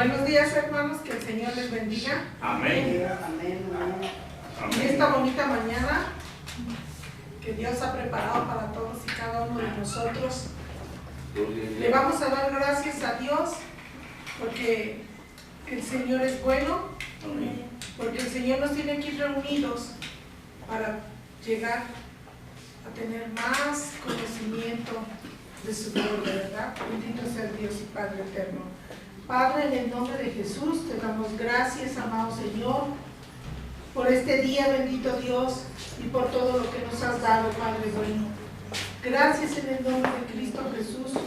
Buenos días, hermanos, que el Señor les bendiga. Amén. En esta bonita mañana que Dios ha preparado para todos y cada uno de nosotros, le vamos a dar gracias a Dios porque el Señor es bueno, porque el Señor nos tiene aquí reunidos para llegar a tener más conocimiento de su gloria, ¿verdad? Bendito sea Dios y Padre eterno. Padre, en el nombre de Jesús, te damos gracias, amado Señor, por este día, bendito Dios, y por todo lo que nos has dado, Padre bueno. Gracias en el nombre de Cristo Jesús,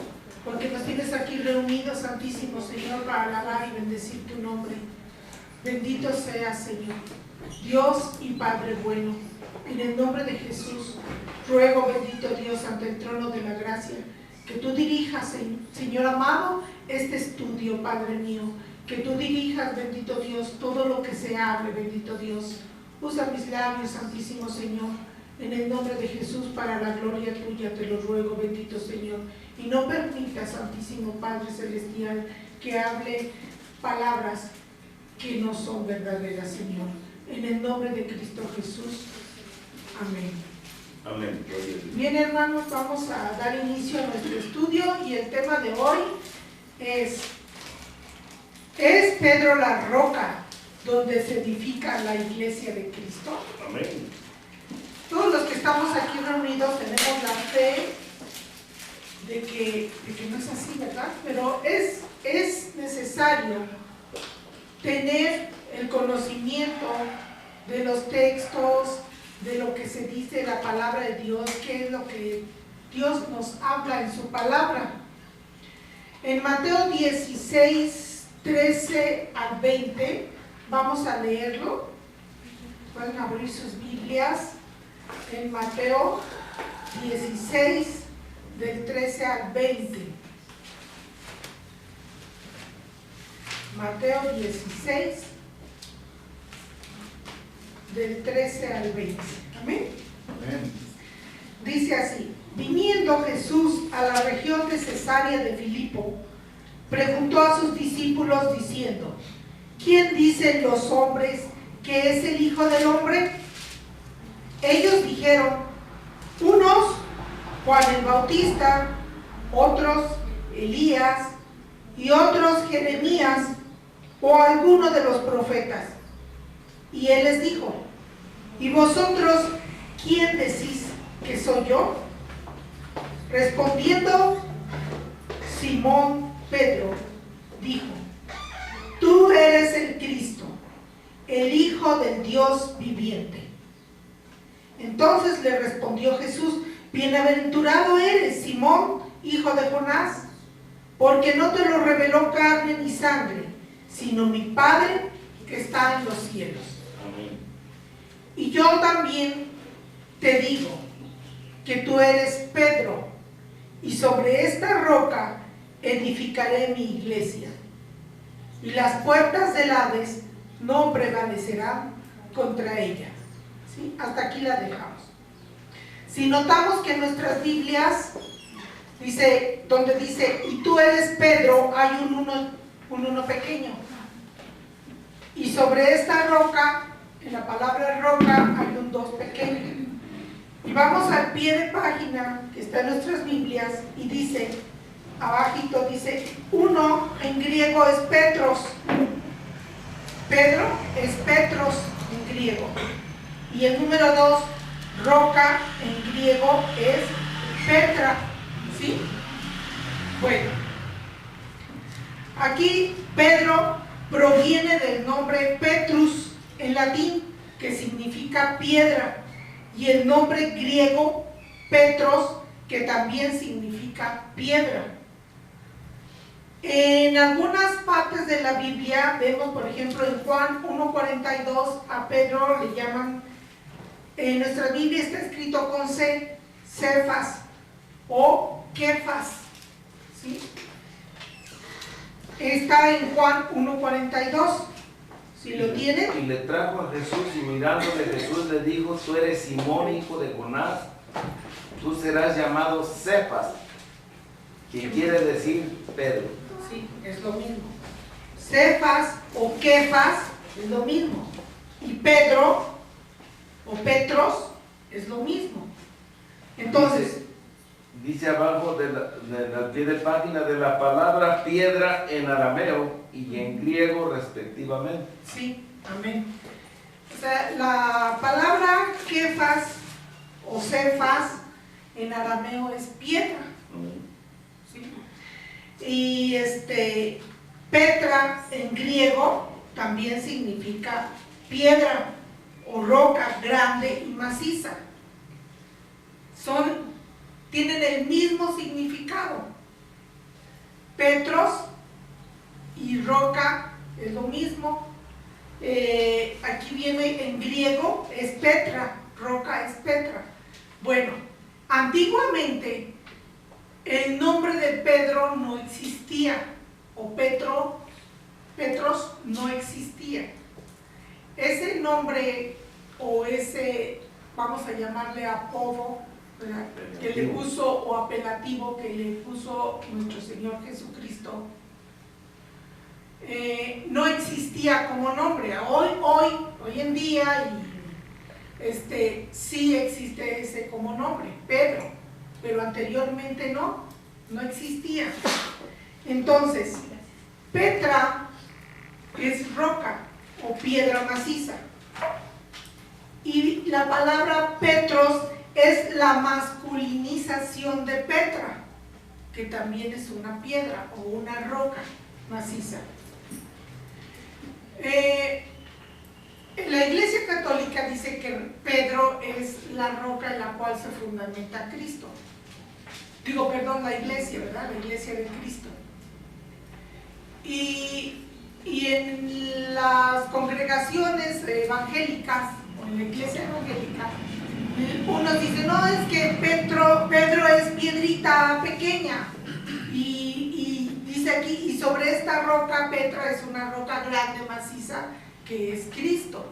porque nos tienes aquí reunidos, Santísimo Señor, para alabar y bendecir tu nombre. Bendito seas, Señor, Dios y Padre bueno. En el nombre de Jesús, ruego, bendito Dios, ante el trono de la gracia, que tú dirijas, Señor amado, este estudio, Padre mío, que tú dirijas, bendito Dios, todo lo que se hable, bendito Dios. Usa mis labios, Santísimo Señor, en el nombre de Jesús, para la gloria tuya, te lo ruego, bendito Señor. Y no permita, Santísimo Padre Celestial, que hable palabras que no son verdaderas, Señor. En el nombre de Cristo Jesús. Amén. Amén. Bien, hermanos, vamos a dar inicio a nuestro estudio y el tema de hoy ¿es Pedro la roca donde se edifica la iglesia de Cristo? Amén. Todos los que estamos aquí reunidos tenemos la fe de que no es así, ¿verdad? Pero es necesario tener el conocimiento de los textos, de lo que se dice la palabra de Dios, qué es lo que Dios nos habla en su palabra. En Mateo 16, 13 al 20, vamos a leerlo. Pueden abrir sus Biblias en Mateo 16, del 13 al 20. Mateo 16, del 13 al 20. Amén. Amén. Dice así: viniendo Jesús a la región de Cesarea de Filipo, preguntó a sus discípulos diciendo: ¿quién dicen los hombres que es el Hijo del Hombre? Ellos dijeron: unos Juan el Bautista, otros Elías y otros Jeremías o alguno de los profetas. Y él les dijo: ¿y vosotros quién decís que soy yo? Respondiendo Simón Pedro dijo: tú eres el Cristo, el Hijo del Dios viviente. Entonces le respondió Jesús: bienaventurado eres, Simón, hijo de Jonás, porque no te lo reveló carne ni sangre, sino mi Padre que está en los cielos. Amén. Y yo también te digo que tú eres Pedro, y sobre esta roca edificaré mi iglesia, y las puertas del Hades no prevalecerán contra ella. ¿Sí? Hasta aquí la dejamos. Si notamos que en nuestras Biblias dice, donde dice y tú eres Pedro, hay un uno pequeño, y sobre esta roca, en la palabra roca, hay un 2 pequeño. Y vamos al pie de página que está en nuestras Biblias y dice, abajito dice, uno en griego es Petros. Pedro es Petros en griego. Y el número 2, roca en griego, es Petra. ¿Sí? Bueno, aquí Pedro proviene del nombre Petrus en latín, que significa piedra, y el nombre griego Petros, que también significa piedra. En algunas partes de la Biblia vemos, por ejemplo, en Juan 1:42 a Pedro le llaman, en nuestra Biblia está escrito con C, Cefas o Kefas, ¿sí? Está en Juan 1:42, si lo tienen. Y le trajo a Jesús, y mirándole Jesús le dijo: tú eres Simón, hijo de Jonás, tú serás llamado Cefas, que quiere decir Pedro. Sí, es lo mismo. Cefas o Kefas es lo mismo. Y Pedro o Petros es lo mismo. Entonces, dice abajo al pie de página de la palabra piedra en arameo y en griego respectivamente. sí, amén. O sea, la palabra Kefas o Cefas en arameo es piedra. ¿Sí? Y Petra en griego también significa piedra o roca grande y maciza. Tienen el mismo significado. Petros y roca es lo mismo. Aquí viene en griego, es Petra, roca es Petra. Bueno, antiguamente el nombre de Pedro no existía, o Petros no existía. Ese nombre o ese, vamos a llamarle apodo, ¿verdad?, que le puso, o apelativo que le puso nuestro Señor Jesucristo, no existía como nombre. Hoy en día sí existe ese como nombre, Pedro, pero anteriormente no existía. Entonces, Petra es roca o piedra maciza, y la palabra Petros es la masculinización de Petra, que también es una piedra o una roca maciza. La Iglesia Católica dice que Pedro es la roca en la cual se fundamenta Cristo. La iglesia, ¿verdad? La iglesia de Cristo. Y en las congregaciones evangélicas, o en la iglesia evangélica, unos dicen, no, es que Pedro es piedrita pequeña, y dice aquí, y sobre esta roca, Petra es una roca grande, maciza, que es Cristo,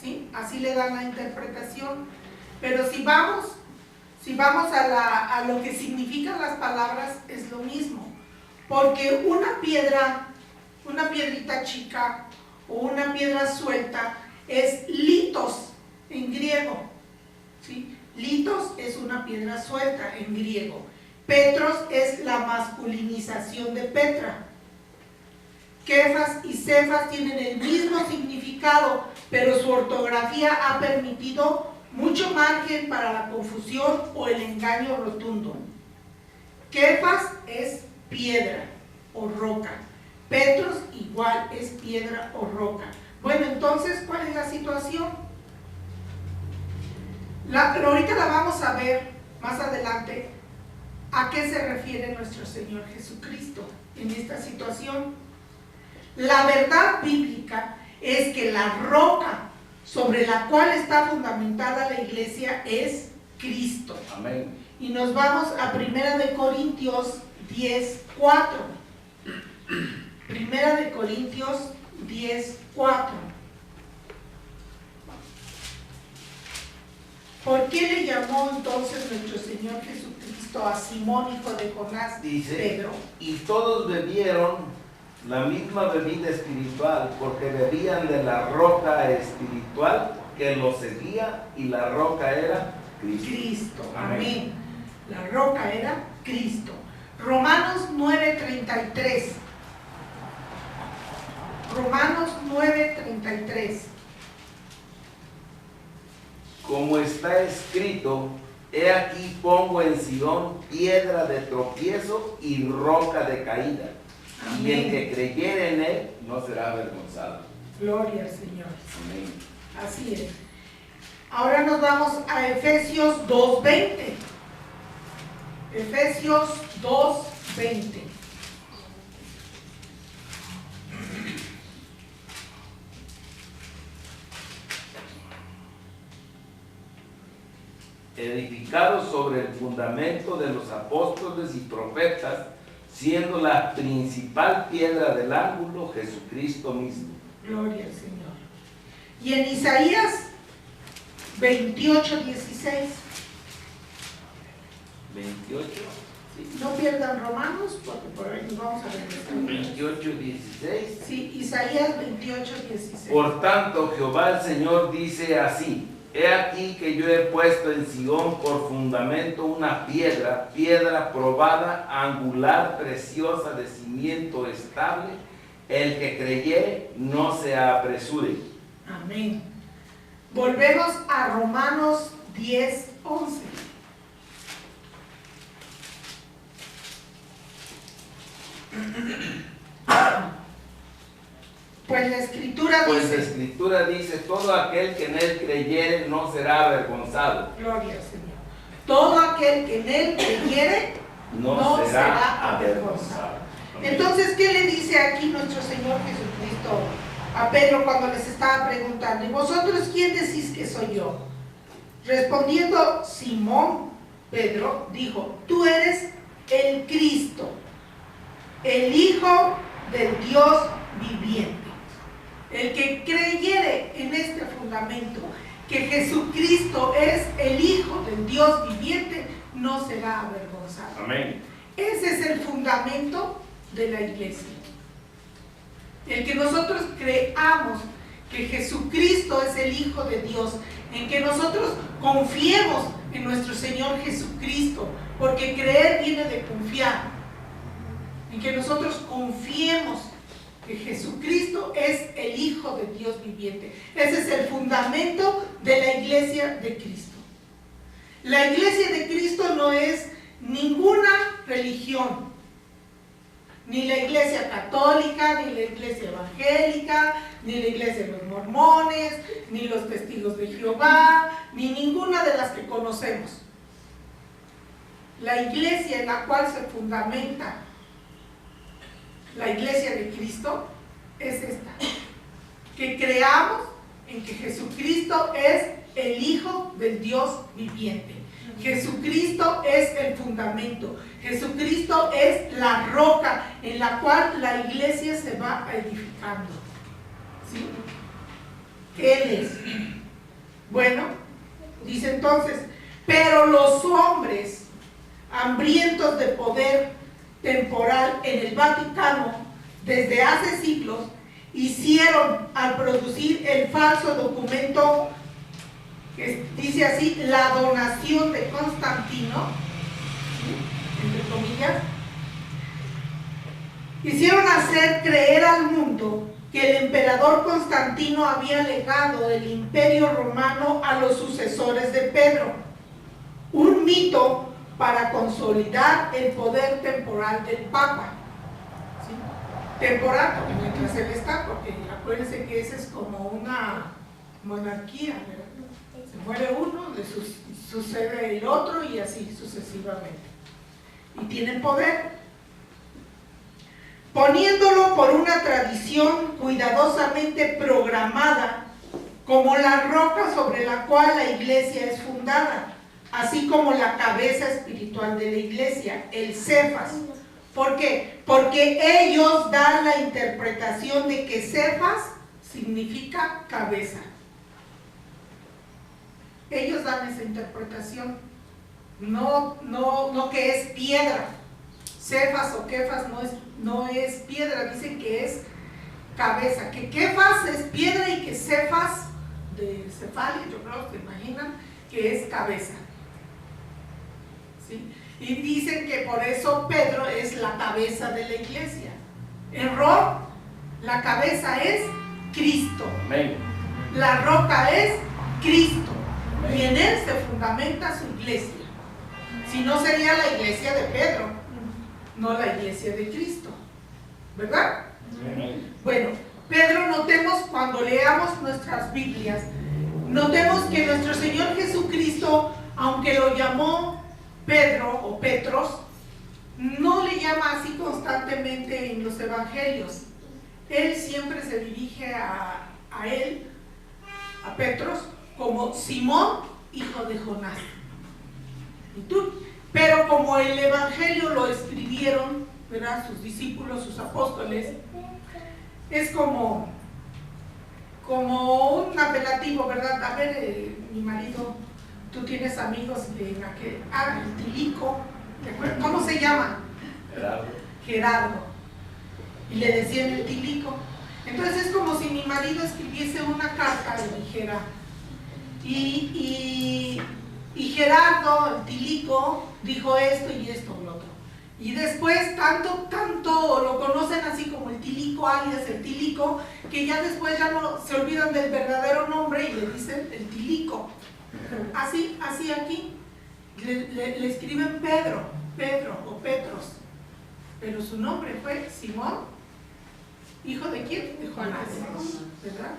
¿sí? Así le dan la interpretación. Pero si vamos a lo que significan las palabras, es lo mismo, porque una piedrita chica o una piedra suelta es litos en griego, ¿sí? Litos es una piedra suelta en griego. Petros es la masculinización de Petra. Kefas y Cefas tienen el mismo significado, pero su ortografía ha permitido mucho margen para la confusión o el engaño rotundo. Kefas es piedra o roca. Petros igual es piedra o roca. Bueno, entonces, ¿cuál es la situación? Ahorita la vamos a ver más adelante a qué se refiere nuestro Señor Jesucristo en esta situación. La verdad bíblica es que la roca sobre la cual está fundamentada la iglesia es Cristo. Amén. Y nos vamos a 1 Corintios 10:4. 1 Corintios 10:4. ¿Por qué le llamó entonces nuestro Señor Jesucristo a Simón, hijo de Jonás, dice, Pedro? Y todos bebieron la misma bebida espiritual, porque bebían de la roca espiritual que los seguía, y la roca era Cristo. Amén. La roca era Cristo. Romanos 9:33. Romanos 9:33. Como está escrito, he aquí pongo en Sion piedra de tropiezo y roca de caída. Amén. Y el que creyere en él no será avergonzado. Gloria al Señor. Amén. Así es. Ahora nos vamos a Efesios 2:20. Efesios 2:20. Edificados sobre el fundamento de los apóstoles y profetas, siendo la principal piedra del ángulo Jesucristo mismo. Gloria al Señor. Y en Isaías 28:16. 28. Sí, no pierdan Romanos, porque por ahí nos vamos a regresar. 28:16. Sí, Isaías 28:16. Por tanto, Jehová el Señor dice así: He aquí que yo he puesto en Sion por fundamento una piedra, piedra probada, angular, preciosa, de cimiento estable. El que creyere no se apresure. Amén. Volvemos a Romanos 10:11. Pues la Escritura dice, todo aquel que en él creyere no será avergonzado. Gloria al Señor. Todo aquel que en él creyere no será avergonzado. Entonces, ¿qué le dice aquí nuestro Señor Jesucristo a Pedro cuando les estaba preguntando? ¿Y vosotros quién decís que soy yo? Respondiendo Simón, Pedro dijo, tú eres el Cristo, el Hijo del Dios viviente. El que creyere en este fundamento, que Jesucristo es el Hijo del Dios viviente, no será avergonzado. Amén. Ese es el fundamento de la iglesia. El que nosotros creamos que Jesucristo es el Hijo de Dios, en que nosotros confiemos en nuestro Señor Jesucristo, porque creer viene de confiar, en que nosotros confiemos que Jesucristo es el Hijo de Dios viviente. Ese es el fundamento de la iglesia de Cristo. La iglesia de Cristo no es ninguna religión, ni la iglesia católica, ni la iglesia evangélica, ni la iglesia de los mormones, ni los testigos de Jehová, ni ninguna de las que conocemos. La iglesia en la cual se fundamenta la iglesia de Cristo es esta: que creamos en que Jesucristo es el Hijo del Dios viviente. Jesucristo es el fundamento. Jesucristo es la roca en la cual la iglesia se va edificando. ¿Sí? Él es. Bueno, dice entonces, pero los hombres hambrientos de poder temporal en el Vaticano desde hace siglos hicieron, al producir el falso documento que dice así, la donación de Constantino, entre comillas, hicieron hacer creer al mundo que el emperador Constantino había legado el imperio romano a los sucesores de Pedro, un mito para consolidar el poder temporal del Papa. ¿Sí? Temporal, porque mientras él está, porque acuérdense que esa es como una monarquía, ¿verdad? Se muere uno, le sucede el otro y así sucesivamente. Y tienen poder. Poniéndolo por una tradición cuidadosamente programada como la roca sobre la cual la iglesia es fundada, así como la cabeza espiritual de la iglesia, el Cefas. ¿Por qué? Porque ellos dan la interpretación de que Cefas significa cabeza. Ellos dan esa interpretación, no que es piedra. Cefas o Kefas no es piedra, dicen que es cabeza, que Kefas es piedra y que Cefas, de cefalia, yo creo que imaginan, que es cabeza. ¿Sí? Y dicen que por eso Pedro es la cabeza de la iglesia. Error, la cabeza es Cristo. Amén. La roca es Cristo. Y en él se fundamenta su iglesia. Si no, sería la iglesia de Pedro, no la iglesia de Cristo, ¿verdad? Bueno, Pedro, notemos cuando leamos nuestras Biblias, notemos que nuestro Señor Jesucristo, aunque lo llamó Pedro o Petros, no le llama así constantemente en los evangelios. Él siempre se dirige a él, a Petros, como Simón, hijo de Jonás. ¿Y tú? Pero como el evangelio lo escribieron, ¿verdad?, sus discípulos, sus apóstoles, es como un apelativo, ¿verdad? A ver, mi marido, tú tienes amigos en aquel, el Tilico, ¿Cómo se llama? Gerardo. Gerardo. Y le decían el tilico. Entonces es como si mi marido escribiese una carta y dijera, y Gerardo, el tilico, dijo esto y esto y lo otro. Y después tanto lo conocen así como el tilico, alias el tilico, que ya después ya no se olvidan del verdadero nombre y le dicen el tilico. Así aquí le escriben Pedro o Petros, pero su nombre fue Simón, hijo de quién? De Jonás, ¿verdad?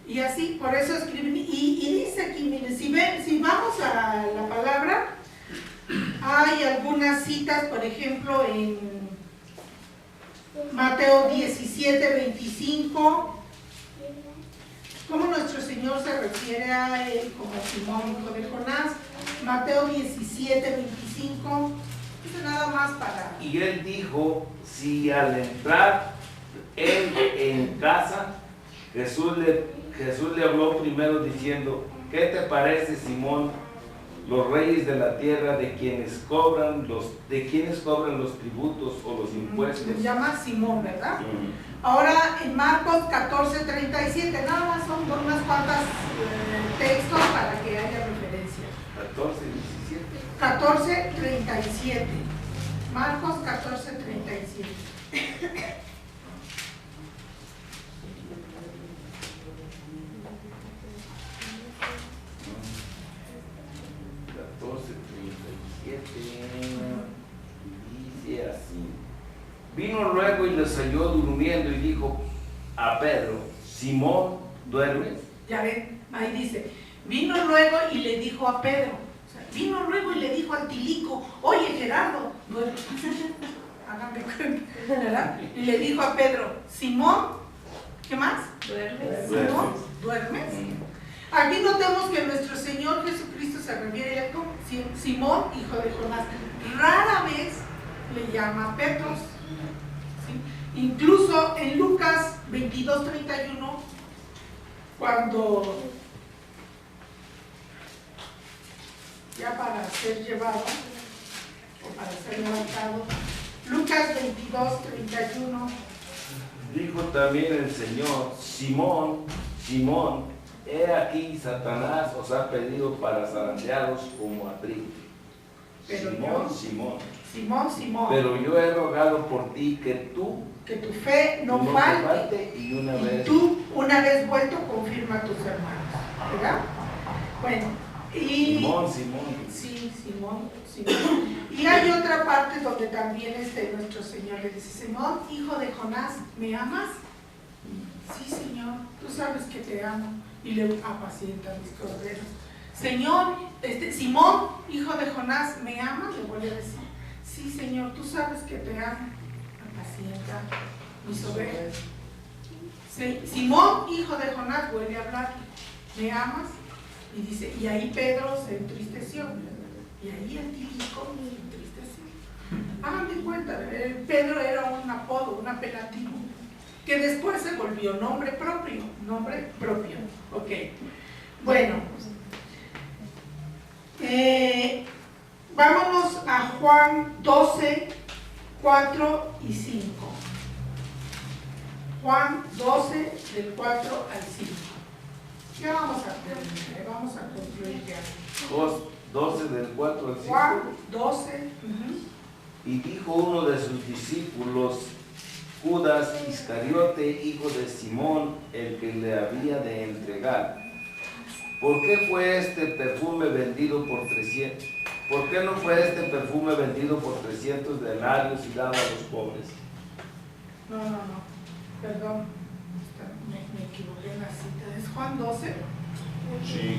Y así, por eso escriben, y dice aquí, miren, si vamos a la palabra, hay algunas citas, por ejemplo, en Mateo 17:25, cómo nuestro Señor se refiere a él como Simón, hijo de Jonás. Mateo 17:25, dice nada más para... Y él dijo, si al entrar él en casa, Jesús le habló primero diciendo, ¿qué te parece, Simón? Los reyes de la tierra, de quienes cobran los tributos o los impuestos. Se llama Simón, ¿verdad? Ahora en Marcos 14:37, nada más son unas cuantas textos para que haya referencia. 14:37. Marcos 14:37. Dice así: vino luego y les halló durmiendo y dijo a Pedro, Simón, ¿duermes? Ya ven, ahí dice, vino luego y le dijo a Pedro, o sea, vino luego y le dijo al tilico, oye Gerardo, ¿duermes? Háganme cuenta, ¿verdad? Y le dijo a Pedro, Simón, ¿qué más? ¿Duermes? Simón, ¿duermes? Aquí notemos que nuestro Señor Jesucristo se refiere a él como Simón, hijo de Jonás. Rara vez le llama Petros. ¿Sí? Incluso en Lucas 22:31, cuando ya para ser llevado o para ser levantado, Lucas 22:31. Dijo también el Señor, Simón, Simón, he aquí Satanás os ha pedido para zarandearos como a trigo. Simón, pero yo he rogado por ti que tu fe no falte y tú una vez vuelto confirma a tus hermanos, ¿verdad? Bueno, y Simón. Sí, Simón. Y hay otra parte donde también nuestro Señor le dice, Simón, hijo de Jonás, ¿me amas? Sí, Señor, tú sabes que te amo. Y le apacienta mis corderos. Señor, Simón, hijo de Jonás, ¿me amas? Le vuelve a decir, sí, Señor, tú sabes que te amo. Apacienta mis ovejas. Simón, hijo de Jonás, vuelve a hablar, ¿me amas? Y dice, y ahí Pedro se entristeció. Y ahí el tilico se entristeció. Háganme cuenta, Pedro era un apodo, un apelativo, que después se volvió nombre propio. Ok. Bueno. Vámonos a Juan 12:4 y 5. Juan 12, del 4 al 5. Ya vamos a terminar, vamos a concluir ya. 12 del 4 al 5. Juan 12. Y dijo uno de sus discípulos, Judas Iscariote, hijo de Simón, el que le había de entregar, ¿por qué fue este perfume vendido por 300? ¿Por qué no fue este perfume vendido por 300 denarios y dado a los pobres? No, perdón, me equivoqué en la cita. ¿Es Juan 12? Sí.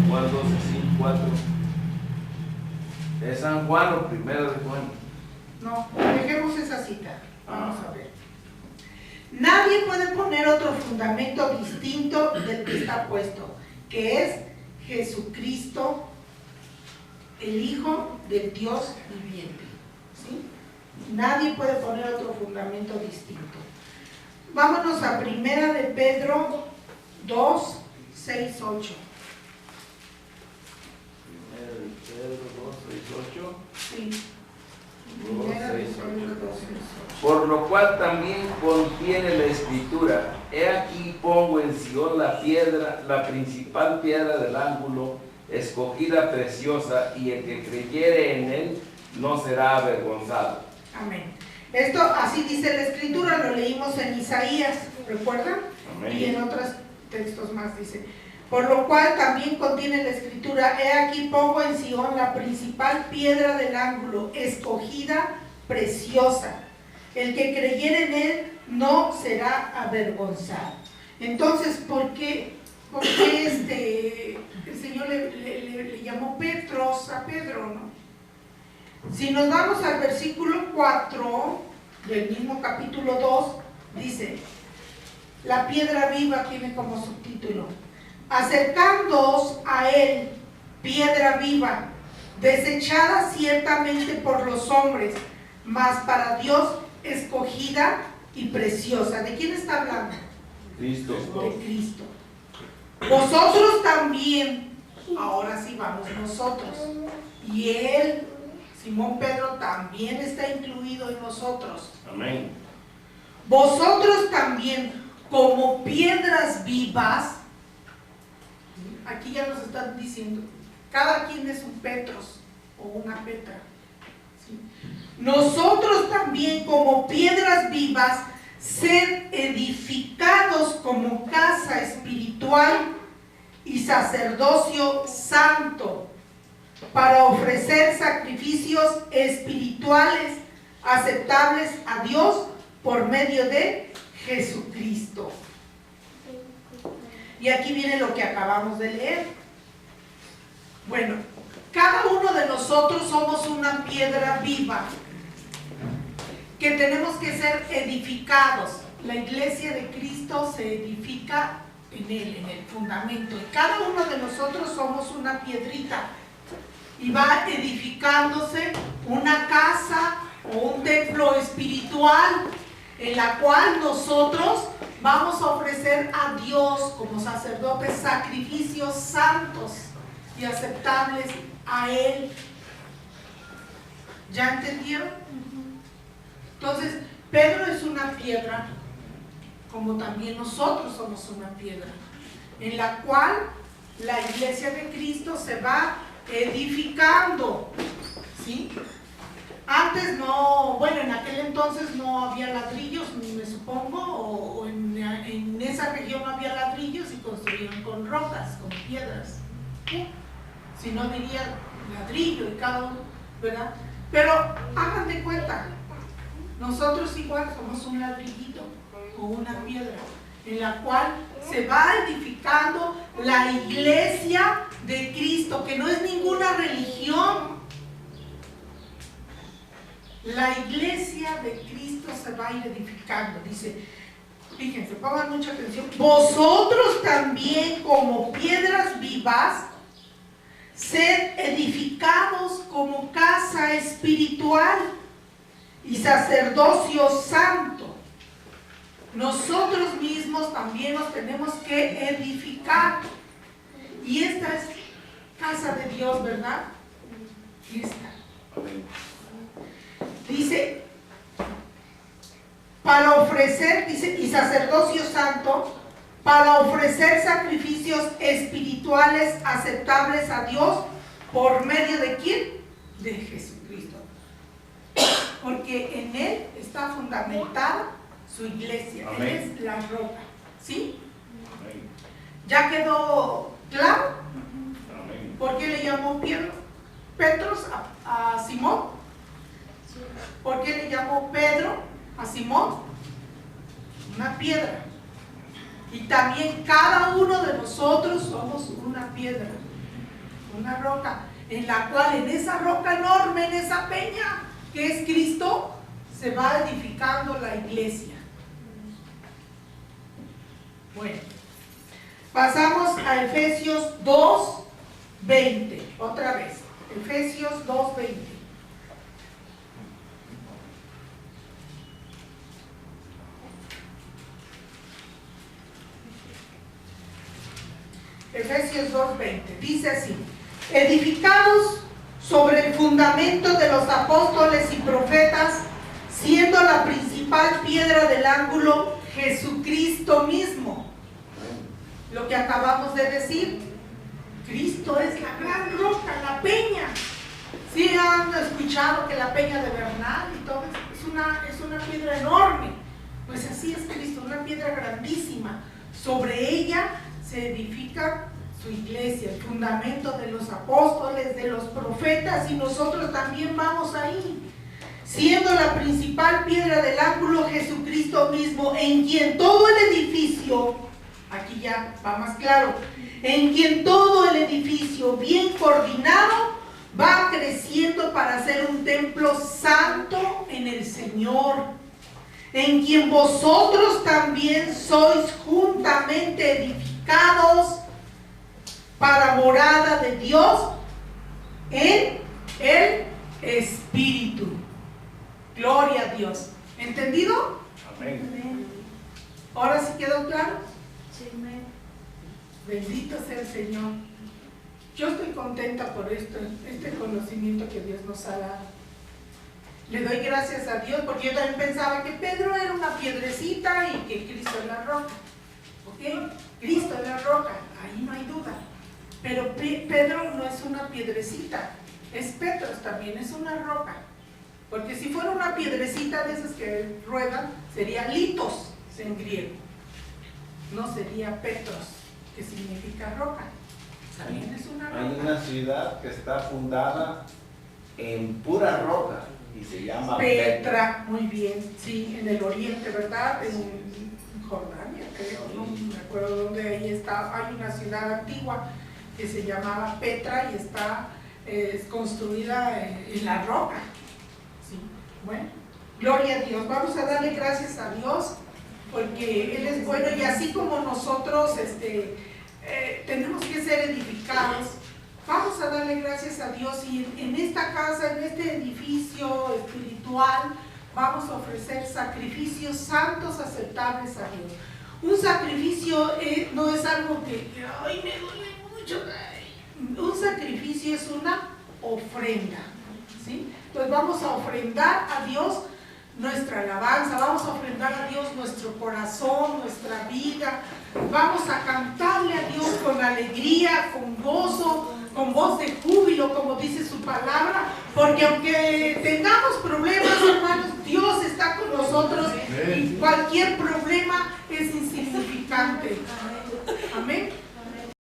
Juan 12, 5, 4. ¿Es San Juan o primero de Juan? No, dejemos esa cita. Vamos a ver. Nadie puede poner otro fundamento distinto del que está puesto, que es Jesucristo, el Hijo del Dios viviente. ¿Sí? Nadie puede poner otro fundamento distinto. Vámonos a Primera de Pedro 2, 6, 8. Primera de Pedro 2, 6:8. Sí. Primera de 6:8. Por lo cual también contiene la escritura: he aquí pongo en Sion la piedra, la principal piedra del ángulo, escogida preciosa, y el que creyere en él no será avergonzado. Amén. Esto así dice la escritura, lo leímos en Isaías, ¿recuerdan? Amén. Y en otros textos más dice: por lo cual también contiene la escritura: he aquí pongo en Sion la principal piedra del ángulo, escogida, preciosa. El que creyere en él no será avergonzado. Entonces, ¿por qué el Señor le llamó Petros a Pedro, no? Si nos vamos al versículo 4 del mismo capítulo 2, dice: la piedra viva tiene como subtítulo: acercándoos a él, piedra viva, desechada ciertamente por los hombres, mas para Dios escogida y preciosa. ¿De quién está hablando? Cristo. De Cristo. Vosotros también, ahora sí vamos nosotros, y él, Simón Pedro, también está incluido en nosotros. Amén. Vosotros también, como piedras vivas, aquí ya nos están diciendo, cada quien es un Petros o una Petra. ¿Sí? Nosotros también, como piedras vivas, sed edificados como casa espiritual y sacerdocio santo, para ofrecer sacrificios espirituales aceptables a Dios por medio de Jesucristo. Y aquí viene lo que acabamos de leer. Bueno, cada uno de nosotros somos una piedra viva que tenemos que ser edificados. La iglesia de Cristo se edifica en él, en el fundamento. Y cada uno de nosotros somos una piedrita. Y va edificándose una casa o un templo espiritual en la cual nosotros vamos a ofrecer a Dios como sacerdotes sacrificios santos y aceptables a Él. ¿Ya entendieron? Entonces, Pedro es una piedra, como también nosotros somos una piedra, en la cual la iglesia de Cristo se va edificando, ¿sí? Antes no, bueno, en aquel entonces no había ladrillos, me supongo, o en esa región no había ladrillos y construían con rocas, con piedras. Si no diría ladrillo y cada uno, ¿verdad? Pero hagan de cuenta, nosotros igual somos un ladrillito o una piedra en la cual se va edificando la iglesia de Cristo, que no es ninguna religión. La iglesia de Cristo se va a ir edificando. Dice, fíjense, pongan mucha atención. Vosotros también, como piedras vivas, sed edificados como casa espiritual y sacerdocio santo. Nosotros mismos también nos tenemos que edificar. Y esta es casa de Dios, ¿verdad? Esta. Dice, para ofrecer, dice, y sacerdocio santo, para ofrecer sacrificios espirituales aceptables a Dios, ¿por medio de quién? De Jesucristo. Porque en Él está fundamentada su iglesia. Amén. Él es la roca. ¿Sí? Amén. ¿Ya quedó claro? Amén. ¿Por qué le llamó Petros a Simón? ¿Por qué le llamó Pedro a Simón? Una piedra. Y también cada uno de nosotros somos una piedra, una roca, en la cual en esa roca enorme, en esa peña que es Cristo, se va edificando la iglesia. Bueno, pasamos a Efesios 2:20, otra vez. Efesios 2:20. Efesios 2:20, dice así: edificados sobre el fundamento de los apóstoles y profetas, siendo la principal piedra del ángulo Jesucristo mismo. Lo que acabamos de decir, Cristo es la gran roca, la peña. Sí han escuchado que la peña de Bernal y todo es una piedra enorme. Pues así es Cristo, una piedra grandísima. Sobre ella se edifica su iglesia, el fundamento de los apóstoles, de los profetas, y nosotros también vamos ahí. Siendo la principal piedra del ángulo Jesucristo mismo, en quien todo el edificio, aquí ya va más claro, en quien todo el edificio bien coordinado va creciendo para ser un templo santo en el Señor, en quien vosotros también sois juntamente edificados para morada de Dios en el Espíritu. Gloria a Dios. ¿Entendido? Amén. ¿Ahora sí quedó claro? Sí, amén. Bendito sea el Señor. Yo estoy contenta por este conocimiento que Dios nos ha dado. Le doy gracias a Dios, porque yo también pensaba que Pedro era una piedrecita y que Cristo es la roca. ¿Ok? Cristo es la roca, ahí no hay duda. Pero Pedro no es una piedrecita, es Petros también, es una roca. Porque si fuera una piedrecita de esas que ruedan, sería litos en griego. No sería Petros, que significa roca. También es una roca. Hay una ciudad que está fundada en pura roca y se llama Petra, muy bien, sí, en el oriente, ¿verdad? En Jordania, creo, no me acuerdo dónde, ahí está, hay una ciudad antigua que se llamaba Petra y está construida en la roca. Sí, bueno, gloria a Dios, vamos a darle gracias a Dios porque Él es bueno, y así como nosotros tenemos que ser edificados, vamos a darle gracias a Dios, y en esta casa, en este edificio espiritual, vamos a ofrecer sacrificios santos aceptables a Dios. Un sacrificio no es algo que, ay, me duele mucho. Un sacrificio es una ofrenda, ¿sí? Entonces vamos a ofrendar a Dios nuestra alabanza, vamos a ofrendar a Dios nuestro corazón, nuestra vida, vamos a cantarle a Dios con alegría, con gozo, con voz de júbilo, como dice su palabra, porque aunque tengamos problemas, hermanos, Dios está con nosotros y cualquier problema es insignificante.